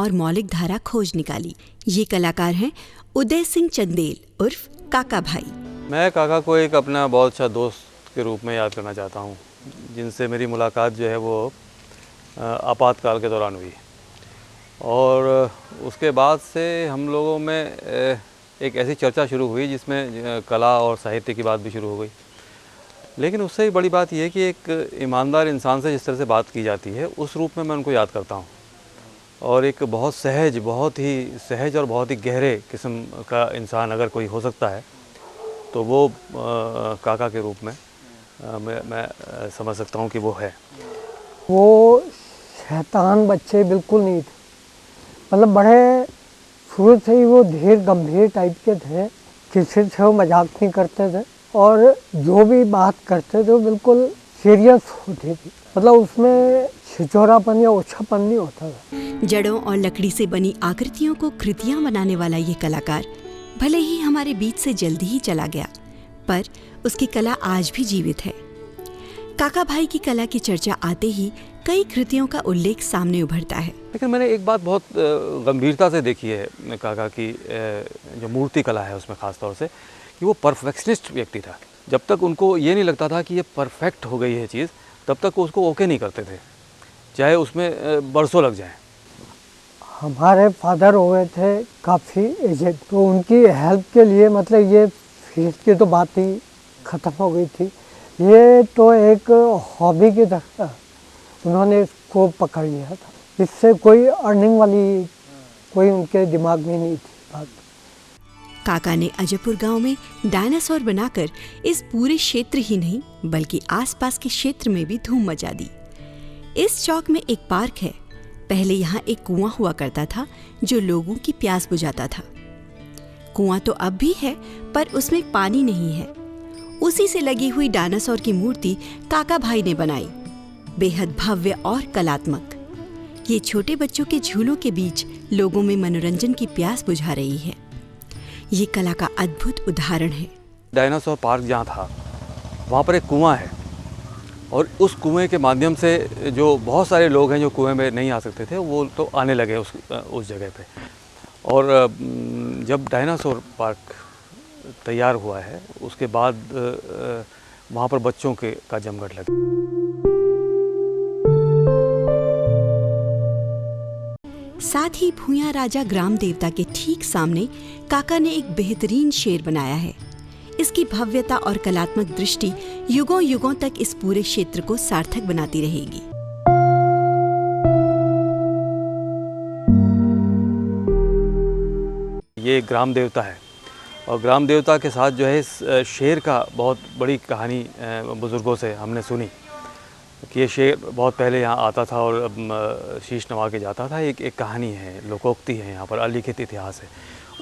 और मौलिक धारा खोज निकाली। ये कलाकार हैं उदय सिंह चंदेल उर्फ काका भाई। मैं काका को एक अपना बहुत अच्छा दोस्त के रूप में याद करना चाहता हूँ, जिनसे मेरी मुलाकात जो है वो आपातकाल के दौरान हुई और उसके बाद से हम लोगों में एक ऐसी चर्चा शुरू हुई जिसमें कला और साहित्य की बात भी शुरू हो गई। लेकिन उससे भी बड़ी बात यह है कि एक ईमानदार इंसान से जिस तरह से बात की जाती है उस रूप में मैं उनको याद करता हूँ और एक बहुत ही सहज और बहुत ही गहरे किस्म का इंसान अगर कोई हो सकता है तो वो काका के रूप में मैं समझ सकता हूँ कि वो है। वो शैतान बच्चे बिल्कुल नहीं थे, मतलब बड़े शुरू से ही वो धीर गंभीर टाइप के थे, किसी से वो मजाक नहीं करते थे और जो भी बात करते थे वो बिल्कुल सीरियस होती थी, मतलब उसमें छिछोरापन या ओछापन नहीं होता था। जड़ों और लकड़ी से बनी आकृतियों को कृतियां बनाने वाला ये कलाकार भले ही हमारे बीच से जल्दी ही चला गया, पर उसकी कला आज भी जीवित है। काका भाई की कला की चर्चा आते ही कई कृतियों का उल्लेख सामने उभरता है। लेकिन मैंने एक बात बहुत गंभीरता से देखी है काका की जो मूर्ति कला है उसमें ख़ास तौर से कि वो परफेक्शनिस्ट व्यक्ति था। जब तक उनको ये नहीं लगता था कि ये परफेक्ट हो गई है चीज़, तब तक उसको ओके नहीं करते थे, चाहे उसमें बरसों लग जाएं। हमारे फादर हो गए थे काफ़ी एजेड, तो उनकी हेल्प के लिए मतलब ये फीस की तो बात ही ख़त्म हो गई थी। ये तो एक हॉबी की तरह उन्होंने इसको पकड़ लिया था, इससे कोई अर्निंग वाली कोई उनके दिमाग में नहीं थी बात। काका ने अजयपुर गांव में डायनासोर बनाकर इस पूरे क्षेत्र ही नहीं बल्कि आसपास के क्षेत्र में भी धूम मचा दी। इस चौक में एक पार्क है। पहले यहाँ एक कुआं हुआ करता था जो लोगों की प्यास बुझाता था। कुआं तो अब भी है पर उसमें पानी नहीं है। उसी से लगी हुई डायनासोर की मूर्ति काका भाई ने बनाई, बेहद भव्य और कलात्मक। ये छोटे बच्चों के झूलों के बीच लोगों में मनोरंजन की प्यास बुझा रही है। ये कला का अद्भुत उदाहरण है। डायनासोर पार्क जहाँ था वहाँ पर एक कुआं है और उस कुएं के माध्यम से जो बहुत सारे लोग हैं जो कुएं में नहीं आ सकते थे वो तो आने लगे उस जगह पे। और जब डायनासोर पार्क तैयार हुआ है उसके बाद वहाँ पर बच्चों का जमघट लगा। साथ ही भूया राजा ग्राम देवता के ठीक सामने काका ने एक बेहतरीन शेर बनाया है। इसकी भव्यता और कलात्मक दृष्टि युगों युगों तक इस पूरे क्षेत्र को सार्थक बनाती रहेगी। ये ग्राम देवता है और ग्राम देवता के साथ जो है इस शेर का बहुत बड़ी कहानी बुजुर्गों से हमने सुनी कि ये शेर बहुत पहले यहाँ आता था और शीश नवा के जाता था। एक कहानी है, लोकोक्ति है, यहाँ पर अलिखित इतिहास है।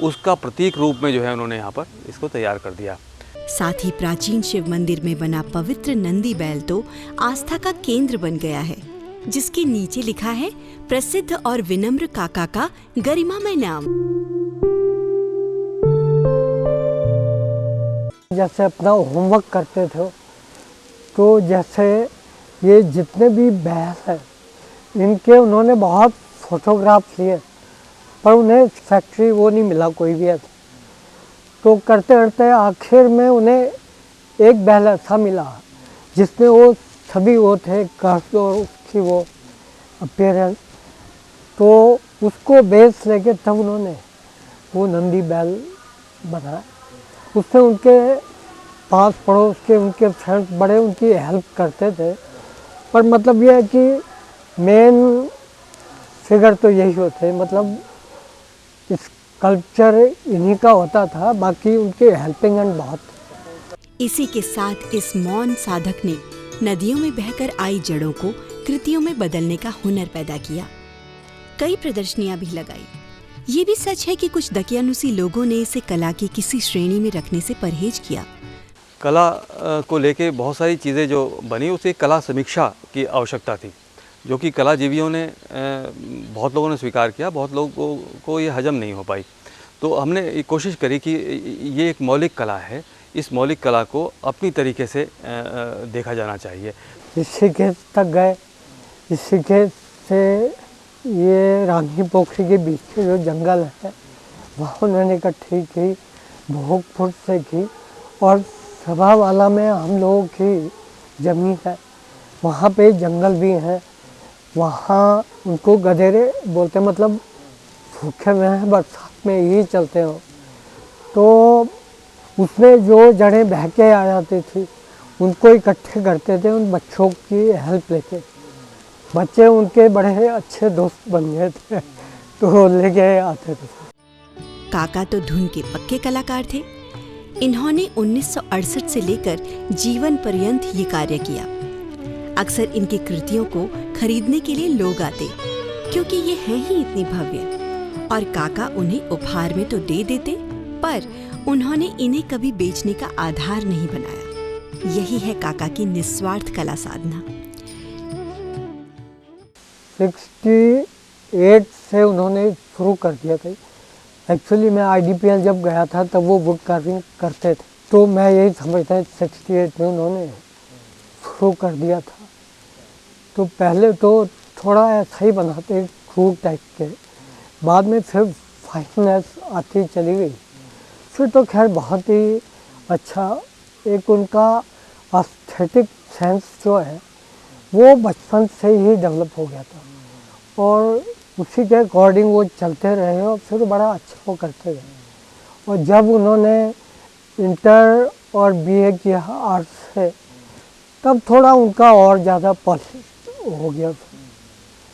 उसका प्रतीक रूप में जो है उन्होंने यहाँ पर इसको तैयार कर दिया। साथ ही प्राचीन शिव मंदिर में बना पवित्र नंदी बैल तो आस्था का केंद्र बन गया है, जिसके नीचे लिखा है प्रसिद्ध और विनम्र काका का गरिमामय नाम। जैसे अपना होमवर्क करते थे तो जैसे ये जितने भी बैल हैं इनके उन्होंने बहुत फोटोग्राफ लिए, पर उन्हें फैक्ट्री वो नहीं मिला कोई भी ऐसा। तो करते करते आखिर में उन्हें एक बैल ऐसा मिला जिसमें वो सभी वो थे कर्स और उसकी वो अपीयरेंस, तो उसको बेस लेके तब उन्होंने वो नंदी बैल बनाया। उसमें उनके पास पड़ोस के उनके फ्रेंड्स बड़े उनकी हेल्प करते थे, पर मतलब ये है कि मेन फिगर तो यही होते, मतलब इस कल्चर इन्हीं का होता था, बाकी उनके हेल्पिंग हैंड बहुत। इसी के साथ इस मौन साधक ने नदियों में बहकर आई जड़ों को कृतियों में बदलने का हुनर पैदा किया। कई प्रदर्शनियां भी लगाई। ये भी सच है कि कुछ दकियानुसी लोगों ने इसे कला की किसी श्रेणी में रखने से परहेज किया। कला को लेके बहुत सारी चीज़ें जो बनी उसे कला समीक्षा की आवश्यकता थी, जो कि कलाजीवियों ने बहुत लोगों ने स्वीकार किया, बहुत लोगों को ये हजम नहीं हो पाई। तो हमने कोशिश करी कि ये एक मौलिक कला है, इस मौलिक कला को अपनी तरीके से देखा जाना चाहिए। ऋषिकेश तक गए, ऋषिकेश से ये रानी पोखरी के बीच के जो जंगल है वहाँ उन्होंने इकट्ठी की, भोगपुर से की, और सभा वाला में हम लोगों की ज़मीन है, वहाँ पे जंगल भी है। वहाँ उनको गधेरे बोलते, मतलब सूखे हुए हैं, बरसात में ही चलते हो। तो उसमें जो जड़ें बह के आ जाती थी उनको इकट्ठे करते थे, उन बच्चों की हेल्प लेके। बच्चे उनके बड़े अच्छे दोस्त बन गए थे, तो लेके आते थे। काका तो धुन के पक्के कलाकार थे। इन्होंने 1968 से लेकर जीवन पर्यंत ये कार्य किया। अक्सर इनकी कृतियों को खरीदने के लिए लोग आते, क्योंकि ये हैं ही इतनी भव्य। और काका उन्हें उपहार में तो दे देते, पर उन्होंने इन्हें कभी बेचने का आधार नहीं बनाया। यही है काका की निस्वार्थ कला साधना। 68 से उन्होंने शुरू कर दिया था। एक्चुअली मैं IDPL जब गया था तब वो वुड कार्विंग करते थे, तो मैं यही समझता 68 में उन्होंने शुरू कर दिया था। तो पहले तो थोड़ा ऐसा ही बनाते, क्रूड टाइप के, बाद में फिर फाइननेस आती चली गई। फिर तो खैर बहुत ही अच्छा एक उनका एस्थेटिक सेंस जो है वो बचपन से ही डेवलप हो गया था, और उसी के अकॉर्डिंग वो चलते रहे और फिर बड़ा अच्छा वो करते गए। और जब उन्होंने इंटर और BA किया आर्ट्स से, तब थोड़ा उनका और ज़्यादा पॉलिश हो गया।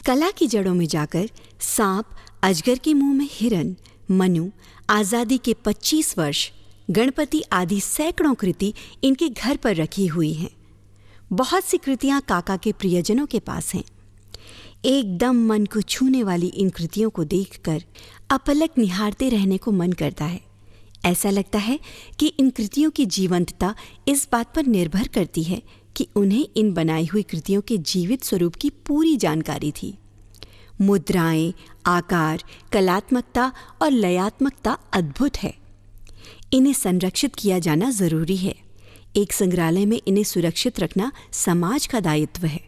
कला की जड़ों में जाकर सांप, अजगर के मुंह में हिरन, मनु, आज़ादी के 25 वर्ष, गणपति आदि सैकड़ों कृति इनके घर पर रखी हुई हैं। बहुत सी कृतियां काका के प्रियजनों के पास हैं। एकदम मन को छूने वाली इन कृतियों को देखकर अपलक निहारते रहने को मन करता है। ऐसा लगता है कि इन कृतियों की जीवंतता इस बात पर निर्भर करती है कि उन्हें इन बनाई हुई कृतियों के जीवित स्वरूप की पूरी जानकारी थी। मुद्राएं, आकार, कलात्मकता और लयात्मकता अद्भुत है। इन्हें संरक्षित किया जाना जरूरी है। एक संग्रहालय में इन्हें सुरक्षित रखना समाज का दायित्व है।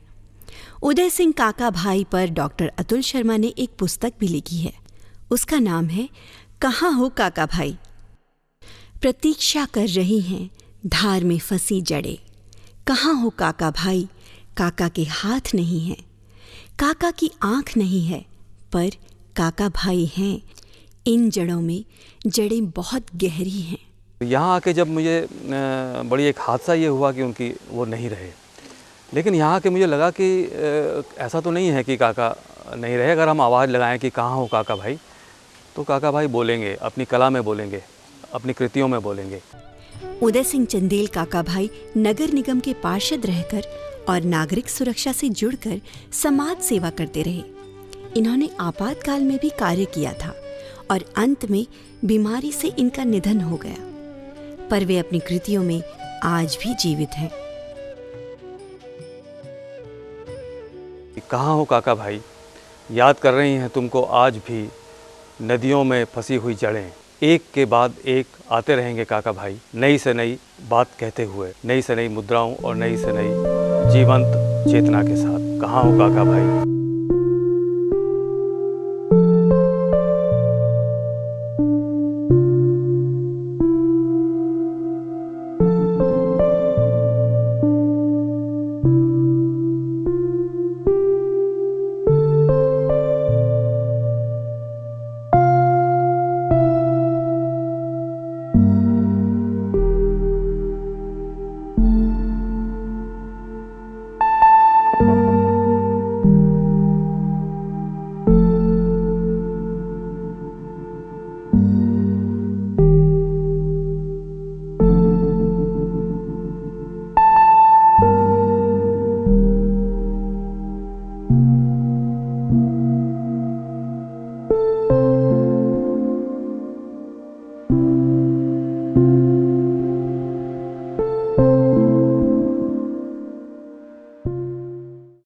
उदय सिंह काका भाई पर डॉक्टर अतुल शर्मा ने एक पुस्तक भी लिखी है। उसका नाम है कहाँ हो काका भाई। प्रतीक्षा कर रही हैं धार में फंसी जड़ें। कहाँ हो काका भाई, काका के हाथ नहीं हैं, काका की आंख नहीं है, पर काका भाई हैं। इन जड़ों में जड़ें बहुत गहरी हैं। यहाँ आके जब मुझे बड़ी एक हादसा ये हुआ कि उनकी वो नहीं रहे, लेकिन यहाँ के मुझे लगा कि ऐसा तो नहीं है कि काका नहीं रहे। अगर हम आवाज़ लगाएं कि कहाँ हो काका भाई, तो काका भाई बोलेंगे, अपनी कला में बोलेंगे, अपनी कृतियों में बोलेंगे। उदय सिंह चंदेल काका भाई नगर निगम के पार्षद रहकर और नागरिक सुरक्षा से जुड़कर समाज सेवा करते रहे। इन्होंने आपातकाल में भी कार्य किया था और अंत में बीमारी से इनका निधन हो गया, पर वे अपनी कृतियों में आज भी जीवित हैं। कहाँ हो काका भाई, याद कर रही हैं तुमको आज भी नदियों में फंसी हुई जड़ें। एक के बाद एक आते रहेंगे काका भाई, नई से नई बात कहते हुए, नई से नई मुद्राओं और नई से नई जीवंत चेतना के साथ। कहाँ हो काका भाई।